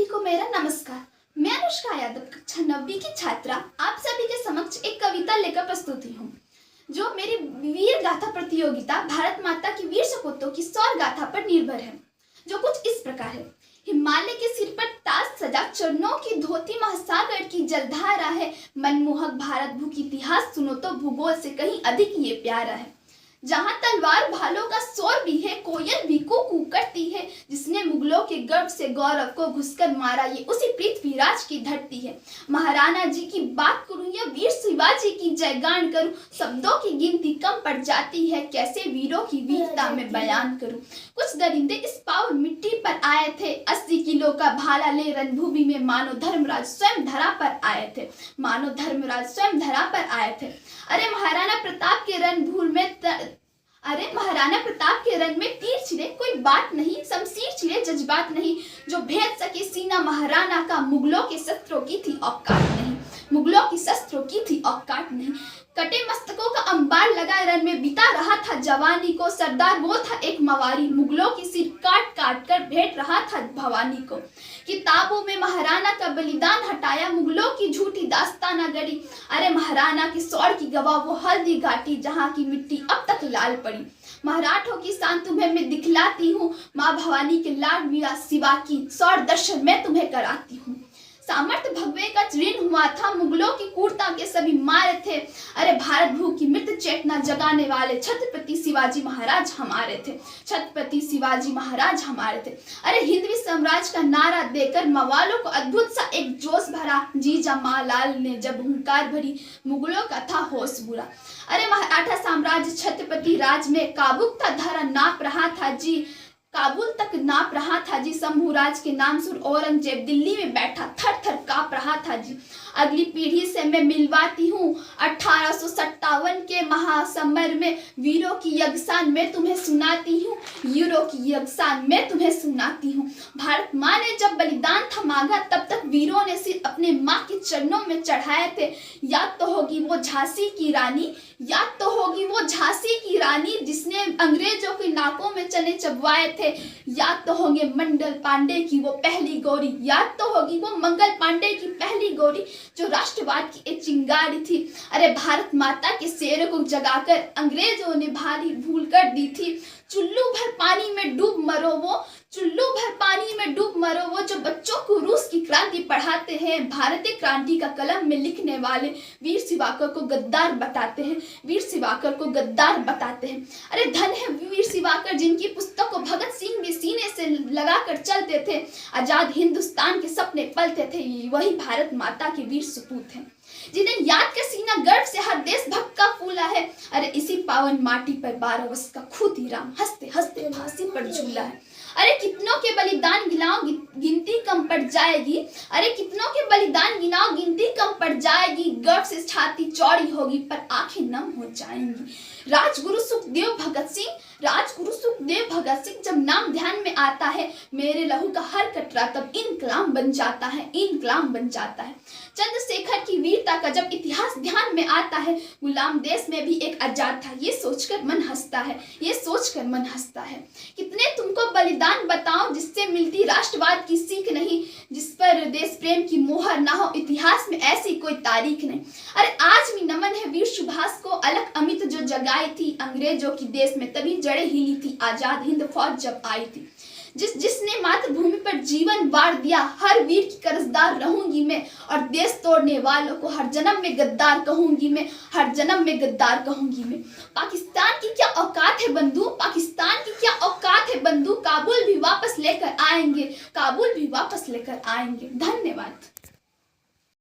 को मेरा नमस्कार। मैं अनुष्का यादव कक्षा 9वीं की छात्रा आप सभी के समक्ष एक कविता लेकर प्रस्तुत हुई हूँ, जो मेरी वीर गाथा प्रतियोगिता भारत माता की वीर सपूतों की सौर गाथा पर निर्भर है, जो कुछ इस प्रकार है। हिमालय के सिर पर ताज सजा, चरणों की धोती महासागर की जलधारा है। मनमोहक भारत भू की इतिहास सुनो तो भूगोल से कहीं अधिक ये प्यारा है। जहाँ तलवार भालों का शोर भी है, कोयल भी कू करती है। जिसने मुगलों के गर्व से गौरव को घुसकर मारा, ये उसी पृथ्वीराज की धरती है। महाराणा जी की बात करूं या वीर शिवाजी की जयगान करूं, शब्दों की गिनती कम पड़ जाती है। कैसे वीरों की वीरता में बयान करूं। कुछ दरिंदे इस पावन मिट्टी पर आए थे, 80 किलो का भाला ले रणभूमि में मानो धर्मराज स्वयं धरा पर आए थे। मानो धर्मराज स्वयं धरा पर आए थे। अरे महाराणा प्रताप के रण में तीर छिड़े कोई बात नहीं, शमशीर छिड़े जज्बात नहीं। जो भेद सके सीना महाराणा का, मुगलों के शस्त्रों की थी औकात नहीं। मुगलों की शस्त्रों की थी औकात नहीं। कटे मस्तकों का अंबार लगा रण में बिता रहा था जवानी को। सरदार वो था एक मवारी, मुगलों की सिर काट काट कर भेंट रहा था भवानी को। किताबों में महाराणा का बलिदान हटाया, मुगलों की झूठी दास्ताना गढ़ी। अरे महाराणा की सौर की गवाह वो हल्दी घाटी, जहाँ की मिट्टी अब तक लाल पड़ी। मराठों की शान तुम्हें मैं दिखलाती हूँ, माँ भवानी के लाड वीरा शिवा की सौर दर्शन मैं तुम्हें कराती हूँ। सामर्थ्य भगवे का ऋण हुआ था, मुगलों की क्रूरता के सभी मारे थे। अरे भारत भू की मृत चेतना जगाने वाले छत्रपति शिवाजी महाराज हमारे थे। छत्रपति शिवाजी महाराज हमारे थे। अरे हिंदवी साम्राज्य का नारा देकर मवालों को अद्भुत सा एक जोश भरा। जीजा मालाल ने जब हुंकार भरी, मुगलों का था होश बुरा। अरे मराठा साम्राज्य छत्रपति राज में काबुल तक धरा नाप रहा था जी, काबुल तक नाप रहा था जी। शंभुराज के नाम सुर औरंगजेब दिल्ली में बैठा थर थर कांप रहा था जी। अगली पीढ़ी से मैं मिलवाती हूँ 1857 के महासमर में वीरों की यज्ञशान मैं तुम्हें सुनाती हूँ। वीरों की यज्ञशान मैं तुम्हें सुनाती हूँ। भारत माँ ने जब बलिदान था मांगा, तब तक वीरों ने सिर अपने माँ के चरणों में चढ़ाए थे। याद तो होगी वो झांसी की रानी, याद तो होगी वो झांसी की रानी, जिसने अंग्रेजों की नाकों में चने चबवाए थे। याद तो होंगे मंगल पांडे की वो पहली गोरी, याद तो होगी वो मंगल पांडे की पहली गोरी, जो राष्ट्रवाद की एक चिंगारी थी। अरे भारत माता के शेर को जगाकर अंग्रेजों ने भारी भूल कर दी थी। चुल्लू भर पानी में डूब मरो वो, चुल्लू भर पानी में डूब मरो वो, जो बच्चों को रूस की क्रांति पढ़ाते हैं। भारतीय क्रांति का कलम में लिखने वाले वीर शिवाकर को गद्दार बताते हैं। वीर शिवाकर को गद्दार बताते हैं। अरे धन है वीर शिवाकर, जिनकी पुस्तक को भगत सिंह भी सीने से लगाकर चलते थे। आजाद हिंदुस्तान के सपने पलते थे। वही भारत माता के वीर सपूत हैं, जिन्हें याद कर सीना गर्व से हर देशभक्त का फूला है। अरे इसी पावन माटी पर 12 वर्ष का खुदीराम हंसते हंसते फांसी पर झूला है। अरे कितनों के बलिदान गिनाओ गिनती कम पड़ जाएगी। अरे कितनों के बलिदान गिनाओ गिनती कम पड़ जाएगी। गर्व से छाती चौड़ी होगी पर आंखें नम हो जाएंगी। राजगुरु सुखदेव भगत सिंह, राजगुरु सुखदेव भगत सिंह, जब नाम ध्यान में आता है, मेरे लहू का हर कतरा तब इनकलाब बन जाता है, इनकलाब बन जाता है। चंद्रशेखर की वीरता का जब इतिहास ध्यान में आता है, गुलाम देश में भी एक आजाद था, ये सोचकर मन हंसता है, ये सोचकर मन हंसता है। कितने तुमको बलिदान बताओ जिससे मिलती राष्ट्रवाद की सीख नहीं, जिस पर देश प्रेम की मोहर ना हो, इतिहास में ऐसी कोई तारीख नहीं। अरे आज भी नमन है वीर सुभाष को, अलख अमित जो जगाई थी अंग्रेजों की देश में, तभी जड़ें हिली थी आजाद हिंद फौज जब आई थी। जिसने मातृभूमि पर जीवन वार दिया, हर वीर की कर्जदार रहूंगी मैं। और देश तोड़ने वालों को हर जन्म में गद्दार कहूंगी मैं, हर जन्म में गद्दार कहूंगी मैं। पाकिस्तान की क्या औकात है बंधु, पाकिस्तान की क्या औकात है बंधु, काबुल भी वापस लेकर आएंगे, काबुल भी वापस लेकर आएंगे। धन्यवाद।